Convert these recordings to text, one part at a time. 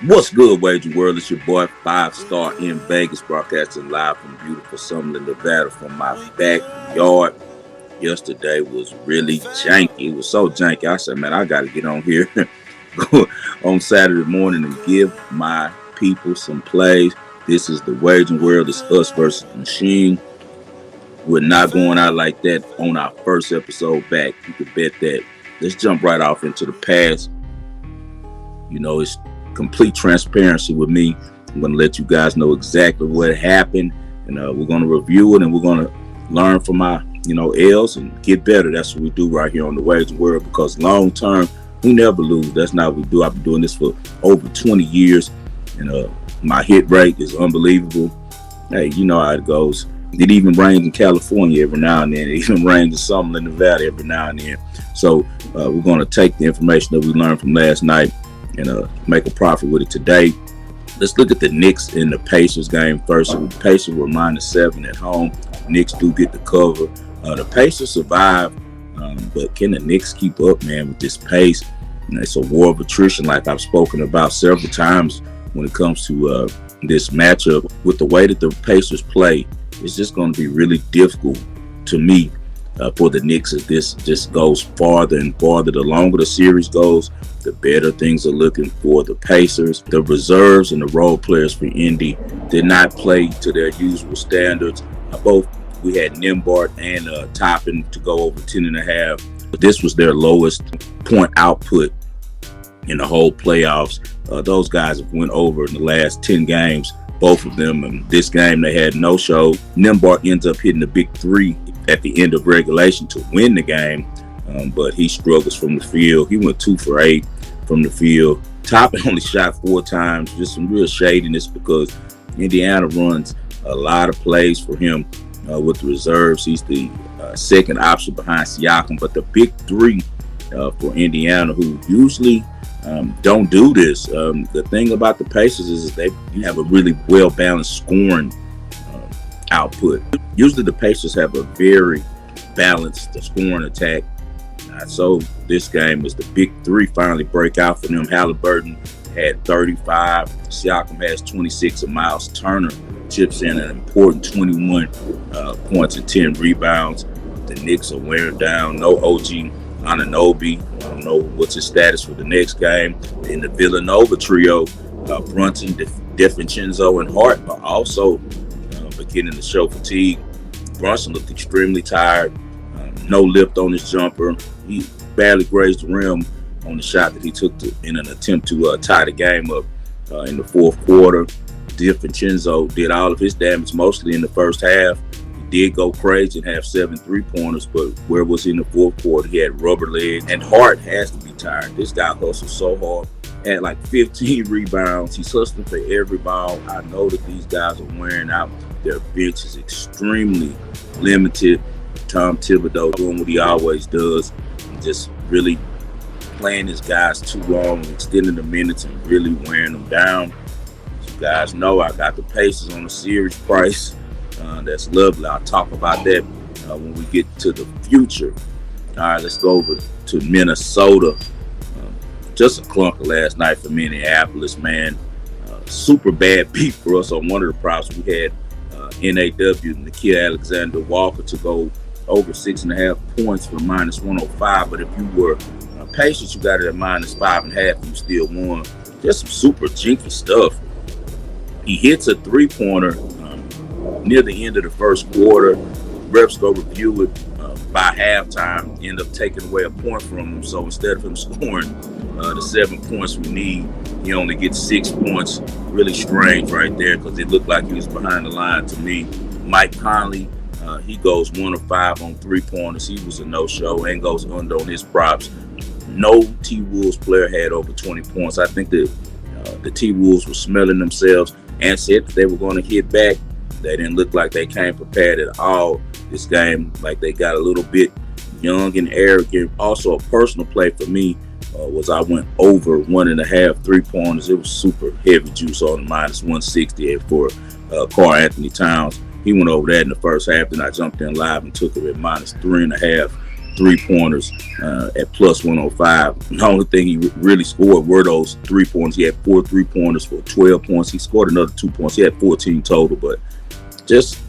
What's good, Wagering World? It's your boy, Five Star in Vegas, broadcasting live from beautiful Summerlin, Nevada, from my backyard. Yesterday was really janky. It was so janky. I said, man, I got to get on here on Saturday morning and give my people some plays. This is the Wagering World. It's us versus the machine. We're not going out like that on our first episode back. You can bet that. Let's jump right off into the past. It's complete transparency with me. I'm going to let you guys know exactly what happened, and we're going to review it, and we're going to learn from our, L's and get better. That's what we do right here on the Wagering World, because long term, we never lose. That's not what we do. I've been doing this for over 20 years, and my hit rate is unbelievable. Hey, you know how it goes. It even rains in California every now and then. It even rains in Summerlin, Nevada every now and then. So we're going to take the information that we learned from last night and make a profit with it today. Let's look at the Knicks and the Pacers game first. The Pacers were -7 at home. Knicks do get the cover. The Pacers survive, but can the Knicks keep up, man, with this pace? It's a war of attrition, like I've spoken about several times when it comes to this matchup. With the way that the Pacers play, it's just going to be really difficult to me for the Knicks as this just goes farther and farther. The longer the series goes, the better things are looking for the Pacers. The reserves and the role players for Indy did not play to their usual standards. We had Nembhard and Toppin to go over 10.5. But this was their lowest point output in the whole playoffs. Those guys have went over in the last 10 games, both of them. And this game, they had no show. Nembhard ends up hitting the big three at the end of regulation to win the game, but he struggles from the field. He went 2 for 8 from the field. Toppin only shot 4 times. Just some real shadiness because Indiana runs a lot of plays for him with the reserves. He's the second option behind Siakam, but the big three for Indiana, who usually don't do this. The thing about the Pacers is they have a really well-balanced scoring output. Usually the Pacers have a very balanced scoring attack. So this game is the big three finally break out for them. Halliburton had 35. Siakam has 26, and Miles Turner chips in an important 21 points and 10 rebounds. The Knicks are wearing down. No OG Anunoby. I don't know what's his status for the next game. In the Villanova trio, Brunson, DiVincenzo, and Hart are also beginning to show fatigue. Brunson looked extremely tired. No lift on his jumper. He barely grazed the rim on the shot that he took in an attempt to tie the game up in the fourth quarter. DiVincenzo did all of his damage mostly in the first half. He did go crazy and have 7 3-pointers, but where was he in the fourth quarter? He had rubber legs, and Hart has to be tired. This guy hustles so hard. Had like 15 rebounds. He's hustling for every ball. I know that these guys are wearing out. Their bench is extremely limited. Tom Thibodeau doing what he always does, just really playing his guys too long, extending the minutes and really wearing them down. As you guys know, I got the Pacers on the series price. That's lovely. I'll talk about that when we get to the future. All right, let's go over to Minnesota. Just a clunker last night for Minneapolis, man. Super bad beat for us on one of the props. We had NAW, Nikhil Alexander-Walker, to go over 6.5 points for -105. But if you were patient, you got it at -5.5. You still won. Just some super jinky stuff. He hits a 3-pointer near the end of the first quarter. Refs go review it by halftime, end up taking away a point from him. So instead of him scoring the 7 points we need, he only gets 6 points. Really strange right there, because it looked like he was behind the line to me. Mike Conley, he goes 1 of 5 on 3-pointers. He was a no-show and goes under on his props. No T-Wolves player had over 20 points. I think the T-Wolves were smelling themselves and said that they were going to hit back. They didn't look like they came prepared at all this game. Like they got a little bit young and arrogant. Also, a personal play for me was I went over 1.5 3-pointers. It was super heavy juice on the -160 for Karl Anthony Towns. He went over that in the first half. Then I jumped in live and took it at -3.5 3-pointers at plus 105. The only thing he really scored were those 3-pointers. He had 4 3-pointers for 12 points. He scored another 2 points. He had 14 total, but just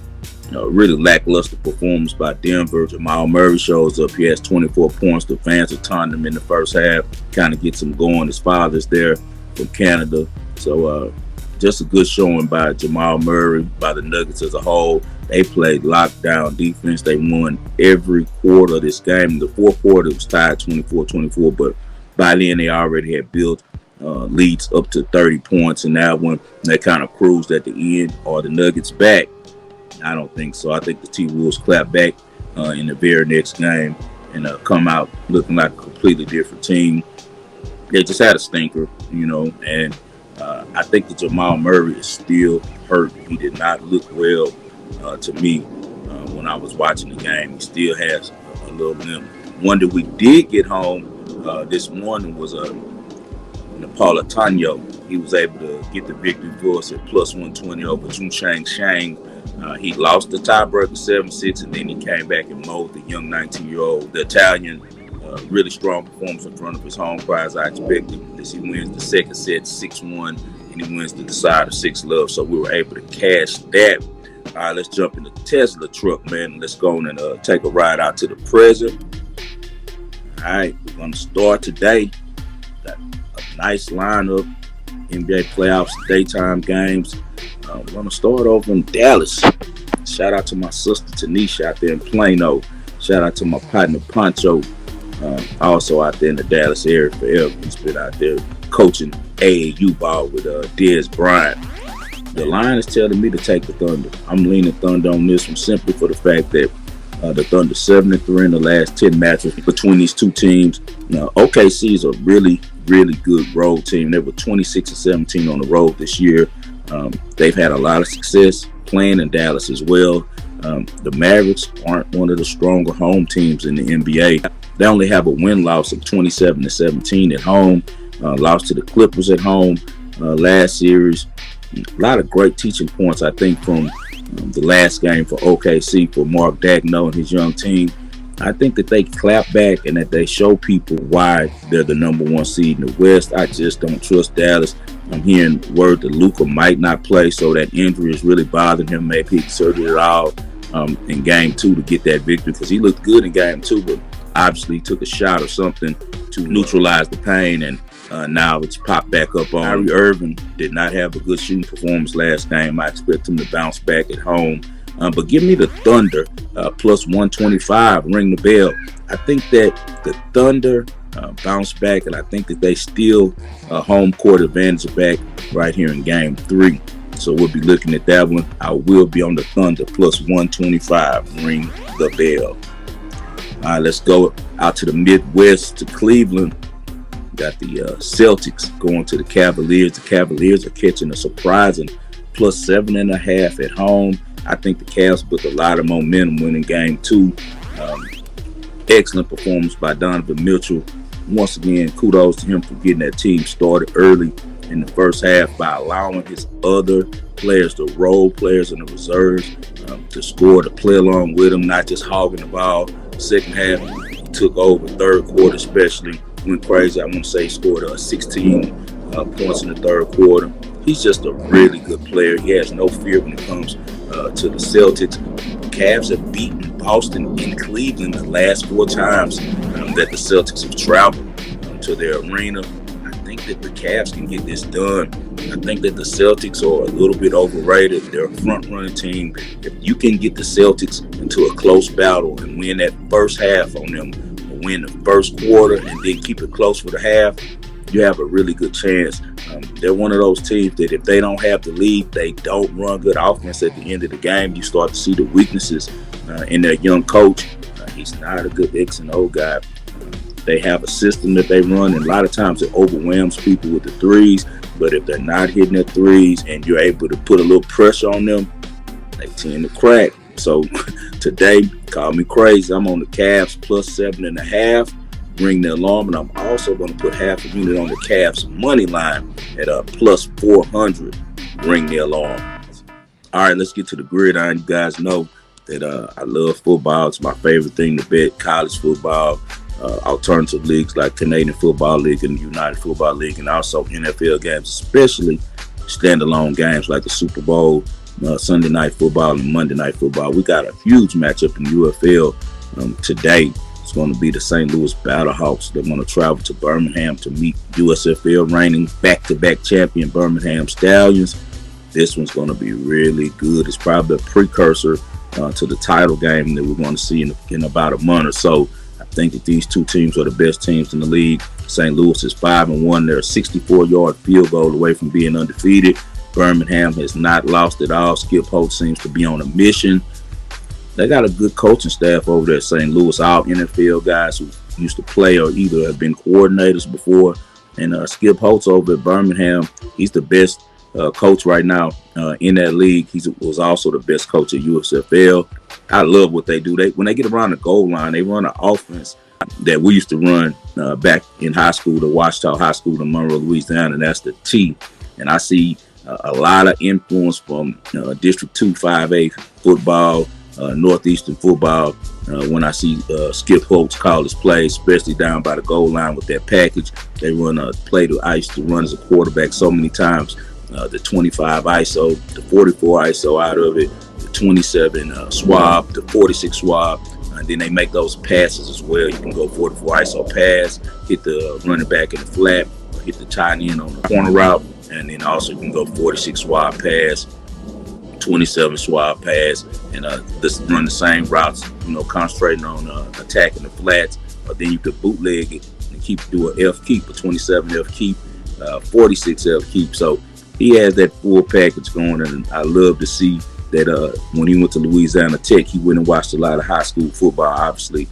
really lackluster performance by Denver. Jamal Murray shows up. He has 24 points. The fans are taunting him in the first half, kind of gets him going. His father's there from Canada. So just a good showing by Jamal Murray, by the Nuggets as a whole. They played lockdown defense. They won every quarter of this game. In the fourth quarter, it was tied 24-24, but by then they already had built leads up to 30 points. And now when they kind of cruised at the end, are the Nuggets back? I don't think so. I think the T-Wolves clap back in the very next game and come out looking like a completely different team. They just had a stinker, and I think that Jamal Murray is still hurt. He did not look well to me when I was watching the game. He still has a little limp. One that we did get home this morning was Napolitano. He was able to get the victory for us at plus 120 over Chun Shang. He lost the tiebreaker 7-6, and then he came back and mowed the young 19-year-old. The Italian, really strong performance in front of his home crowd, as I expected, as he wins the second set 6-1, and he wins the decider 6-love. So we were able to cash that. All right, let's jump in the Tesla truck, man. Let's go on and take a ride out to the present. All right, we're going to start today. Got a nice lineup, NBA playoffs, daytime games. I'm going to start over in Dallas. Shout out to my sister Tanisha out there in Plano. Shout out to my partner Poncho, also out there in the Dallas area forever. He's been out there coaching AAU ball with Dez Bryant. The line is telling me to take the Thunder. I'm leaning Thunder on this one simply for the fact that the Thunder 7-3 in the last 10 matches between these two teams. Now, OKC is a really, really good road team. They were 26-17 on the road this year. They've had a lot of success playing in Dallas as well. The Mavericks aren't one of the stronger home teams in the NBA. They only have a win-loss of 27-17 at home. Lost to the Clippers at home last series. A lot of great teaching points, I think, from the last game for OKC for Mark Daigneault and his young team. I think that they clap back and that they show people why they're the number one seed in the West. I just don't trust Dallas. I'm hearing word that Luka might not play, so that injury is really bothering him. Maybe he surgery it all in game 2 to get that victory, because he looked good in game 2, but obviously took a shot or something to neutralize the pain, and now it's popped back up on. Kyrie Irving did not have a good shooting performance last game. I expect him to bounce back at home. But give me the Thunder plus 125, ring the bell. I think that the Thunder bounce back, and I think that they still home court advantage back right here in game 3. So we'll be looking at that one. I will be on the Thunder plus 125, ring the bell. All right, let's go out to the Midwest, to Cleveland. Got the Celtics going to the Cavaliers. The Cavaliers are catching a surprising plus 7.5 at home. I think the Cavs built a lot of momentum winning game 2. Excellent performance by Donovan Mitchell. Once again, kudos to him for getting that team started early in the first half by allowing his other players, the role players and the reserves, to score, to play along with him, not just hogging the ball. Second half, he took over. Third quarter especially, went crazy. I want to say he scored 16 points in the third quarter. He's just a really good player. He has no fear when it comes to the Celtics. Cavs have beaten Boston in Cleveland the last 4 times that the Celtics have traveled to their arena. I think that the Cavs can get this done. I think that the Celtics are a little bit overrated. They're a front-running team. If you can get the Celtics into a close battle and win that first half on them, or win the first quarter and then keep it close for the half, you have a really good chance. They're one of those teams that if they don't have the lead, they don't run good offense at the end of the game. You start to see the weaknesses in their young coach. He's not a good X and O guy. They have a system that they run, and a lot of times it overwhelms people with the threes. But if they're not hitting their threes and you're able to put a little pressure on them, they tend to crack. So today, call me crazy. I'm on the Cavs plus 7.5. Ring the alarm, and I'm also going to put half a unit on the Cavs money line at plus 400. Ring the alarm. All right, let's get to the gridiron. You guys know that I love football. It's my favorite thing to bet. College football, alternative leagues like Canadian Football League and United Football League, and also NFL games, especially standalone games like the Super Bowl, Sunday Night Football, and Monday Night Football. We got a huge matchup in UFL today. It's going to be the St. Louis Battlehawks. They're going to travel to Birmingham to meet USFL reigning back-to-back champion Birmingham Stallions. This one's going to be really good. It's probably a precursor to the title game that we're going to see in about a month or so. I think that these two teams are the best teams in the league. St. Louis is 5-1. They're a 64-yard field goal away from being undefeated. Birmingham has not lost at all. Skip Holtz seems to be on a mission. They got a good coaching staff over there at St. Louis, all NFL guys who used to play or either have been coordinators before. And Skip Holtz over at Birmingham, he's the best coach right now in that league. He was also the best coach at USFL. I love what they do. When they get around the goal line, they run an offense that we used to run back in high school, the Ouachita High School in Monroe, Louisiana, and that's the T. And I see a lot of influence from District 2 5A football, Northeastern football, when I see Skip Holtz call his plays, especially down by the goal line with that package. They run a play that I used to run as a quarterback so many times, the 25 ISO, the 44 ISO out of it, the 27 swab, the 46 swab, and then they make those passes as well. You can go 44 ISO pass, hit the running back in the flat, or hit the tight end on the corner route, and then also you can go 46 swab pass, 27 swab pass, and run the same routes, concentrating on attacking the flats. But then you could bootleg it and do an F keep, a 27 F keep, 46 F keep. So he has that full package going, and I love to see that when he went to Louisiana Tech, he went and watched a lot of high school football, obviously,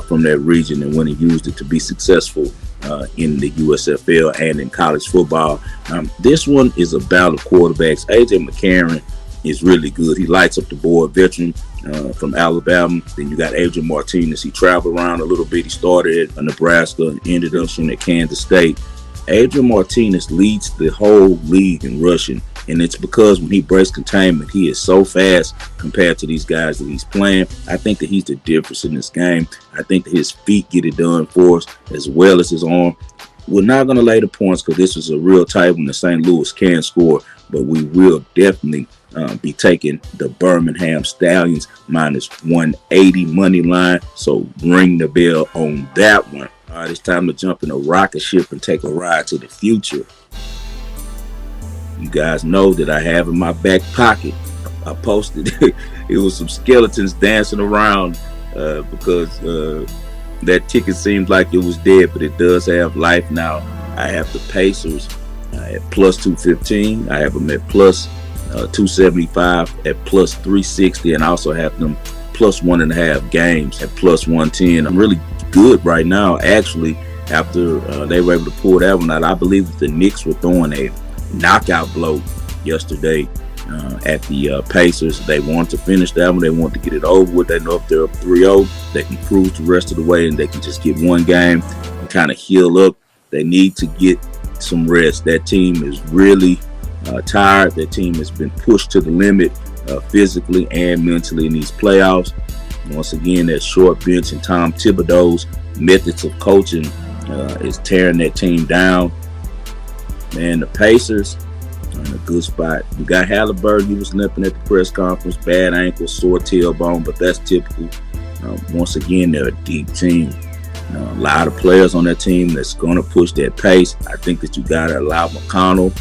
from that region, and when he used it to be successful in the USFL and in college football. This one is a battle of quarterbacks. AJ McCarron is really good. He lights up the board, veteran from Alabama. Then you got Adrian Martinez. He traveled around a little bit. He started at Nebraska and ended up at Kansas State. Adrian Martinez leads the whole league in rushing, and it's because when he breaks containment, he is so fast compared to these guys that he's playing. I think that he's the difference in this game. I think that his feet get it done for us as well as his arm. We're not going to lay the points because this is a real tight one. The St. Louis can score, but we will definitely be taking the Birmingham Stallions minus 180 money line. So ring the bell on that one. All right, it's time to jump in a rocket ship and take a ride to the future. You guys know that I have in my back pocket, I posted, it was some skeletons dancing around because that ticket seemed like it was dead, but it does have life now. I have the Pacers at plus 215. I have them at plus 275, at plus 360, and I also have them plus 1.5 games at plus 110. I'm really good right now, actually, after they were able to pull that one out. I believe that the Knicks were throwing a knockout blow yesterday at the Pacers. They wanted to finish that one. They want to get it over with. They know if they're up 3-0, they can cruise the rest of the way and they can just get one game and kind of heal up. They need to get some rest. That team is really tired. That team has been pushed to the limit physically and mentally in these playoffs. Once again, that short bench and Tom Thibodeau's methods of coaching is tearing that team down. Man, the Pacers are in a good spot. You got Halliburton. He was limping at the press conference. Bad ankle, sore tailbone, but that's typical. Once again, they're a deep team. A lot of players on that team that's going to push that pace. I think that you got to allow McConnell,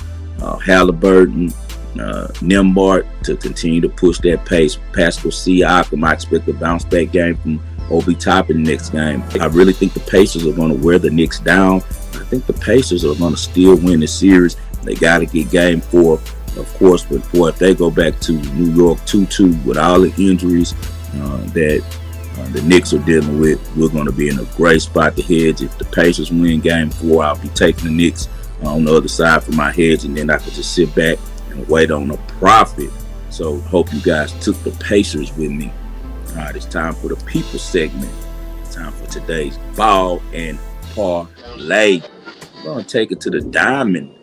Halliburton, Nembhard to continue to push that pace. Pascal Siakam, I expect a bounce back game from Obi Toppin next game. I really think the Pacers are going to wear the Knicks down. I think the Pacers are going to still win the series. They got to get game 4, of course, before if they go back to New York 2-2 with all the injuries that the Knicks are dealing with, we're going to be in a great spot to hedge. If the Pacers win game 4, I'll be taking the Knicks on the other side for my hedge, and then I could just sit back and wait on a profit. So hope you guys took the Pacers with me. All right, it's time for the people segment. It's time for today's ball and parlay. We're going to take it to the diamond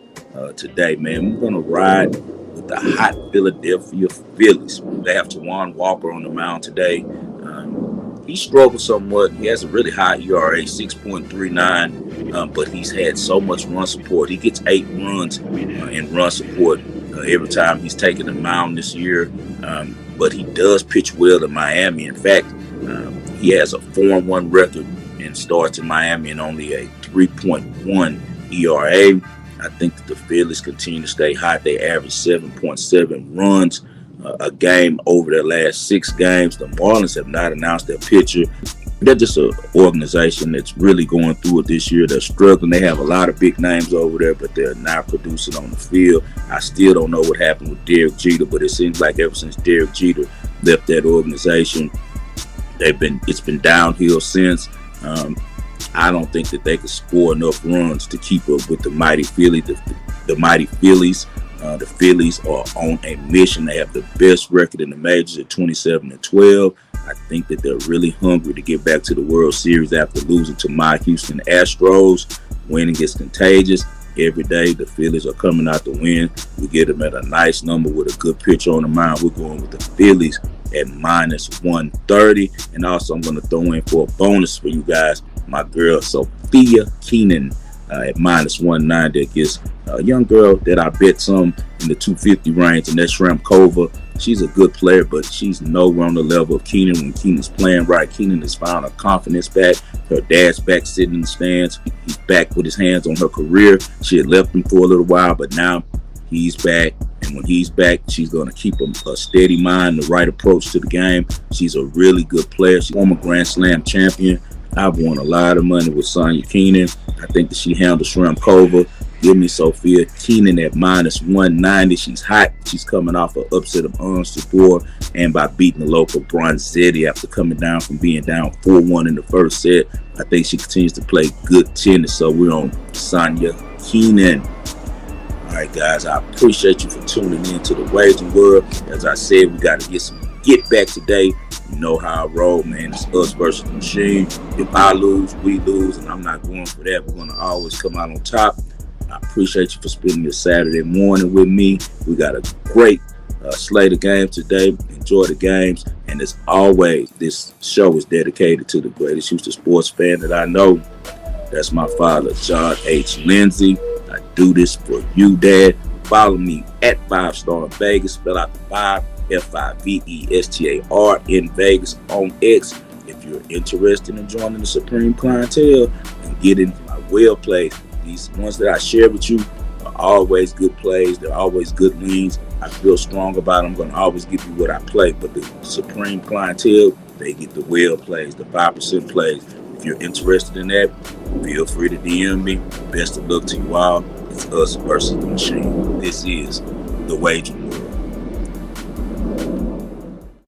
today, man. We're going to ride with the hot Philadelphia Phillies. They have Tawan Walker on the mound today. He struggles somewhat. He has a really high ERA, 6.39, but he's had so much run support. He gets 8 runs in run support every time he's taken the mound this year. But he does pitch well in Miami. In fact, he has a 4-1 record and starts in Miami and only a 3.1 ERA. I think that the Phillies continue to stay hot. They average 7.7 runs a game over their last 6 games. The Marlins have not announced their pitcher. They're just an organization that's really going through it this year. They're struggling. They have a lot of big names over there, but they're not producing on the field. I still don't know what happened with Derek Jeter, but it seems like ever since Derek Jeter left that organization, it's been downhill since. I don't think that they could score enough runs to keep up with the mighty Phillies. The mighty Phillies. The Phillies are on a mission. They have the best record in the majors at 27-12. I think that they're really hungry to get back to the World Series after losing to my Houston Astros. Winning is contagious. Every day the Phillies are coming out to win. We get them at a nice number with a good pitcher on the mound. We're going with the Phillies at -130. And also I'm going to throw in for a bonus for you guys. My girl Sophia Keenan at -190 against a young girl that I bet some in the 250 range, and that's Shramkova. She's a good player, but she's nowhere on the level of Keenan when Keenan's playing right. Keenan has found her confidence back. Her dad's back sitting in the stands. He's back with his hands on her career. She had left him for a little while, but now he's back. And when he's back, she's going to keep a steady mind, the right approach to the game. She's a really good player. She's a former Grand Slam champion. I've won a lot of money with Sonia Keenan. I think that she handles Shramkova. Give me Sophia Keenan at -190. She's hot. She's coming off an upset of Ons Jabeur and by beating the local Bronzetti after coming down from being down 4-1 in the first set. I think she continues to play good tennis. So we're on Sonia Keenan. All right, guys, I appreciate you for tuning in to the Wagering World. As I said, we got to get back today. You know how I roll, man. It's us versus the machine. If I lose, we lose, and I'm not going for that. We're going to always come out on top. I appreciate you for spending your Saturday morning with me. We got a great slate of games today. Enjoy the games. And as always, this show is dedicated to the greatest Houston sports fan that I know. That's my father, John H. Lindsay. I do this for you, Dad. Follow me at 5-Star in Vegas. Spell out the 5. FIVESTAR in Vegas on X. If you're interested in joining the Supreme Clientele and getting my well plays, these ones that I share with you are always good plays. They're always good leans. I feel strong about them. I'm going to always give you what I play. But the Supreme Clientele, they get the well plays, the 5% plays. If you're interested in that, feel free to DM me. Best of luck to you all. It's us versus the machine. This is the Wagering World.